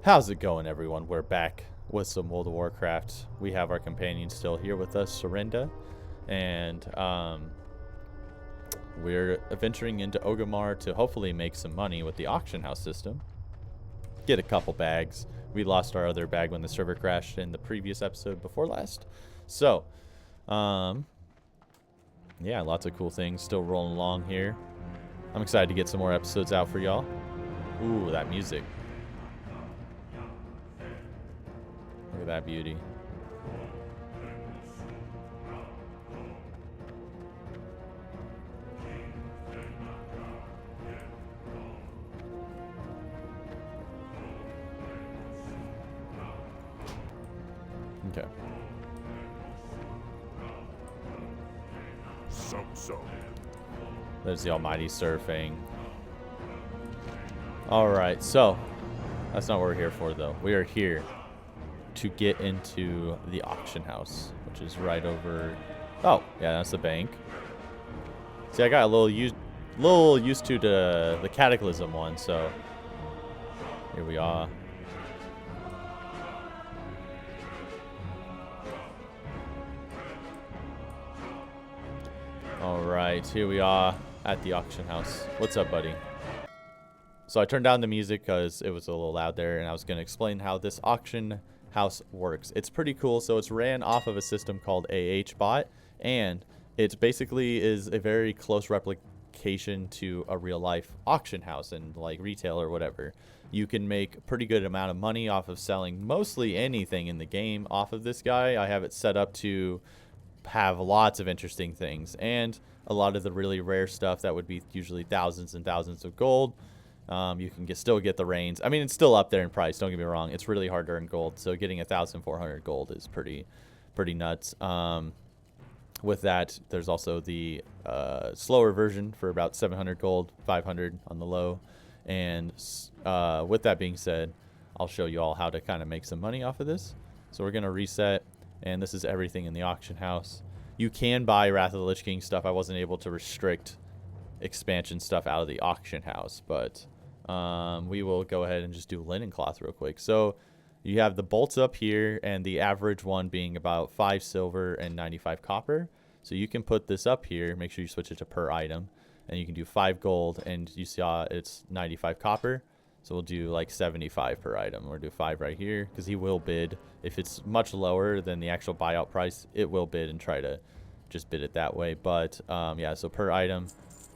How's it going, everyone? We're back with some World of Warcraft. We have our companion still here with us, Serinda, and we're venturing into Orgrimmar to hopefully make some money with the auction house system. Get a couple bags. We lost our other bag when the server crashed in the previous episode before last. So, yeah, lots of cool things still rolling along here. I'm excited to get some more episodes out for y'all. Ooh, that music. Look at that beauty. Okay. So. There's the almighty surfing. Alright, so that's not what we're here for, though. We are here to get into the auction house, which is right over. Oh, yeah, that's the bank. See, I got a little used to the Cataclysm one, so here we are. All right, here we are at the auction house. What's up, buddy? So I turned down the music because it was a little loud there, and I was going to explain how this auction house works. It's pretty cool. So it's ran off of a system called AHbot, and it basically is a very close replication to a real life auction house and like retail or whatever. You can make a pretty good amount of money off of selling mostly anything in the game off of this guy. I have it set up to have lots of interesting things, and a lot of the really rare stuff that would be usually thousands and thousands of gold. You can still get the reins. I mean, it's still up there in price. Don't get me wrong. It's really hard to earn gold. So getting 1,400 gold is pretty nuts. With that, there's also the slower version for about 700 gold, 500 on the low. And with that being said, I'll show you all how to kind of make some money off of this. So we're going to reset. And this is everything in the auction house. You can buy Wrath of the Lich King stuff. I wasn't able to restrict expansion stuff out of the auction house, but we will go ahead and just do linen cloth real quick. So you have the bolts up here, and the average one being about 5 silver and 95 copper. So you can put this up here. Make sure you switch it to per item, and you can do 5 gold, and you saw it's 95 copper. So we'll do like 75 per item. We'll do 5 right here because he will bid. If it's much lower than the actual buyout price, it will bid and try to just bid it that way. But yeah, so per item,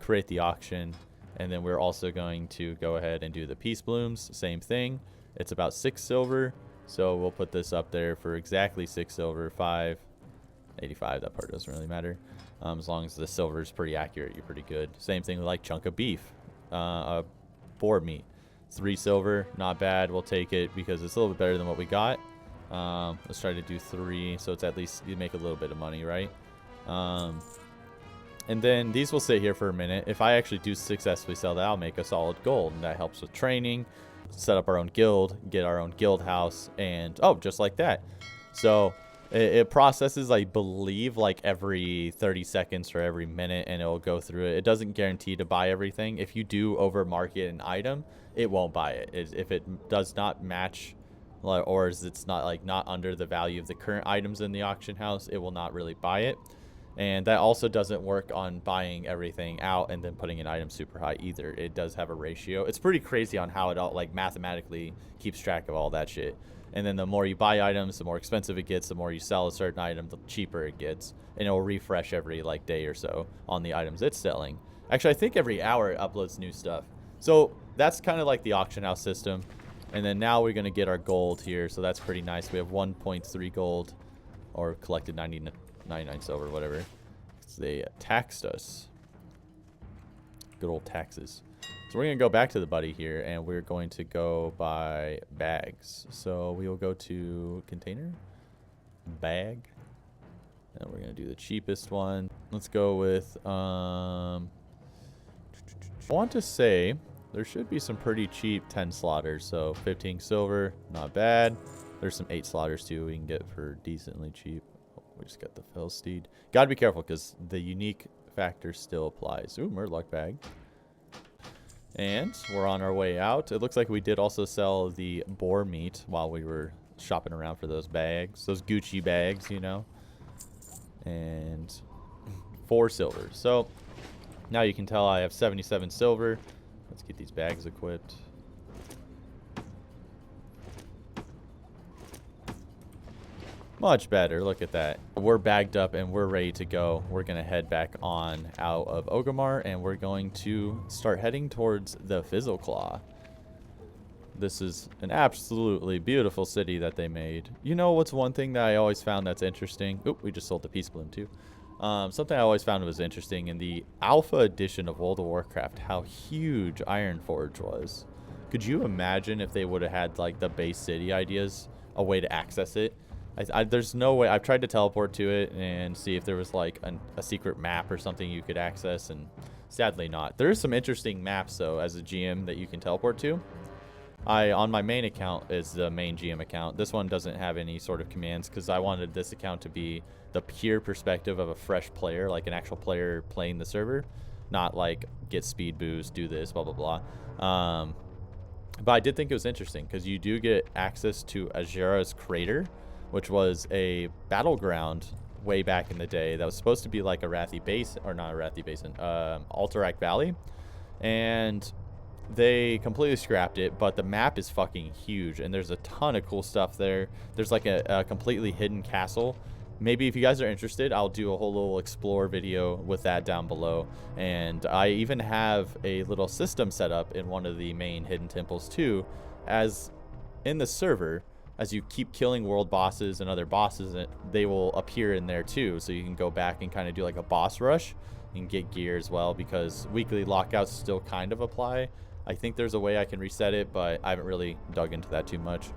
create the auction. And then we're also going to go ahead and do the peace blooms. Same thing. It's about 6 silver. So we'll put this up there for exactly 6 silver, 5.85. That part doesn't really matter. As long as the silver is pretty accurate, you're pretty good. Same thing with like chunk of beef, boar meat. 3 silver, not bad. We'll take it because it's a little bit better than what we got. Let's try to do 3, so it's at least you make a little bit of money, right? And then these will sit here for a minute. If I actually do successfully sell that, I'll make a solid gold, and that helps with training, set up our own guild, get our own guild house, and oh, just like that. So it processes, I believe, like every 30 seconds or every minute, and it will go through it. It doesn't guarantee to buy everything. If you do over market an item, it won't buy it. If it does not match, or it's not like not under the value of the current items in the auction house, it will not really buy it. And that also doesn't work on buying everything out and then putting an item super high either. It does have a ratio. It's pretty crazy on how it all like mathematically keeps track of all that shit. And then the more you buy items, the more expensive it gets. The more you sell a certain item, the cheaper it gets. And it will refresh every like day or so on the items it's selling. Actually, I think every hour it uploads new stuff. So that's kind of like the auction house system. And then now we're going to get our gold here. So that's pretty nice. We have 1.3 gold, or collected 99 silver, whatever. They taxed us. Good old taxes. So we're going to go back to the buddy here, and we're going to go buy bags. So we will go to container, bag, and we're going to do the cheapest one. Let's go with, I want to say there should be some pretty cheap 10 slaughters. So 15 silver, not bad. There's some 8 slaughters too we can get for decently cheap. We just got the fell steed. Gotta be careful because the unique factor still applies. Ooh, Murloc bag. And we're on our way out. It looks like we did also sell the boar meat while we were shopping around for those bags. Those Gucci bags, you know. And 4 silver. So now you can tell I have 77 silver. Let's get these bags equipped. Much better. Look at that. We're bagged up and we're ready to go. We're going to head back on out of Orgrimmar and we're going to start heading towards the Fizzleclaw. This is an absolutely beautiful city that they made. You know what's one thing that I always found that's interesting? Oop, we just sold the Peace Bloom too. Something I always found was interesting in the Alpha edition of World of Warcraft, how huge Ironforge was. Could you imagine if they would have had like the base city ideas, a way to access it? There's no way. I've tried to teleport to it and see if there was like a secret map or something you could access, and sadly not. There is some interesting maps though as a GM that you can teleport to. On my main account is the main GM account. This one doesn't have any sort of commands because I wanted this account to be the pure perspective of a fresh player, like an actual player playing the server, not like get speed boost, do this, blah blah blah. But I did think it was interesting because you do get access to Azura's Crater, which was a battleground way back in the day that was supposed to be like a Wrathy Basin, or not a Wrathy Basin, Alterac Valley. And they completely scrapped it, but the map is fucking huge, and there's a ton of cool stuff there. There's like a completely hidden castle. Maybe if you guys are interested, I'll do a whole little explore video with that down below. And I even have a little system set up in one of the main hidden temples too, as in the server. As you keep killing world bosses and other bosses, they will appear in there too. So you can go back and kind of do like a boss rush and get gear as well, because weekly lockouts still kind of apply. I think there's a way I can reset it, but I haven't really dug into that too much.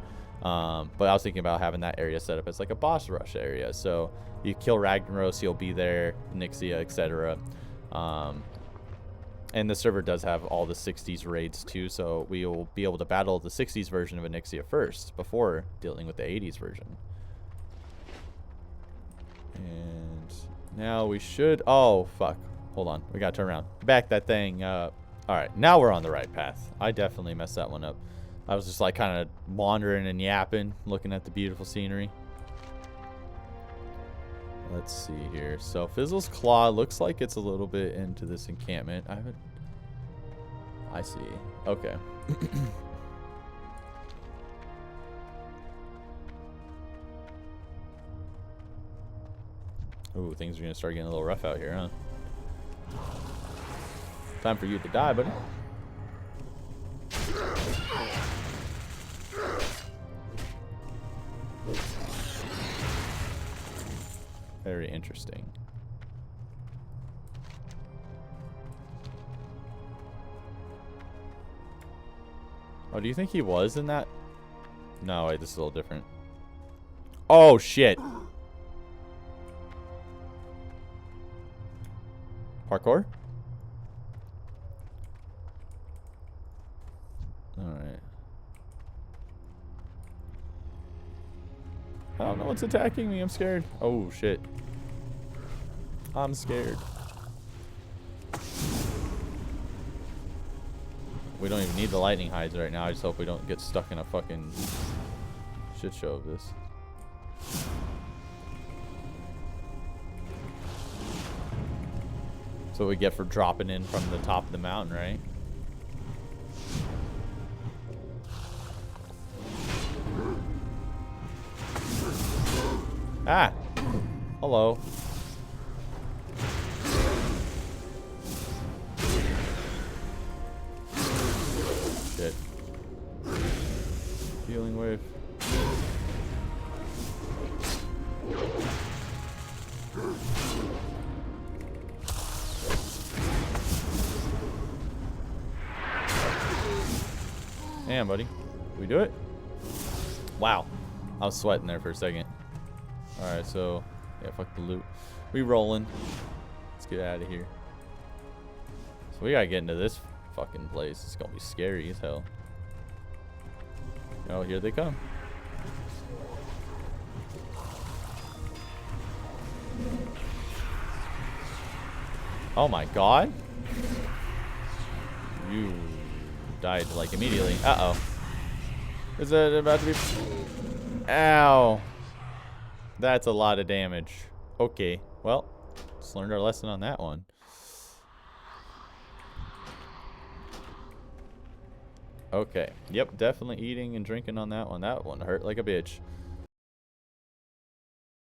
But I was thinking about having that area set up as like a boss rush area. So you kill Ragnaros, you'll be there, Nixia, etc. And the server does have all the 60s raids too, so we will be able to battle the 60s version of Onyxia first before dealing with the 80s version. And now we should... Oh, fuck. Hold on. We gotta turn around. Back that thing up. Alright, now we're on the right path. I definitely messed that one up. I was just like kind of wandering and yapping, looking at the beautiful scenery. Let's see here. So Fizzle's Claw looks like it's a little bit into this encampment. I see. Okay. Ooh, things are gonna start getting a little rough out here, huh? Time for you to die, buddy. Very interesting. Oh, do you think he was in that? No, wait, this is a little different. Oh, shit. Parkour? Alright. I don't know what's attacking me. I'm scared. Oh, shit. I'm scared. We don't even need the lightning hides right now. I just hope we don't get stuck in a fucking shit show of this. That's what we get for dropping in from the top of the mountain, right? Ah! Hello. Shit. Healing wave. Damn, buddy. We do it? Wow. I was sweating there for a second. Alright, so... yeah, fuck the loot. We rolling. Let's get out of here. So we gotta get into this fucking place. It's gonna be scary as hell. Oh, here they come. Oh my god. You died, like, immediately. Uh-oh. Is that about to be... Ow. That's a lot of damage. Okay. Well, just learned our lesson on that one. Okay. Yep, definitely eating and drinking on that one. That one hurt like a bitch.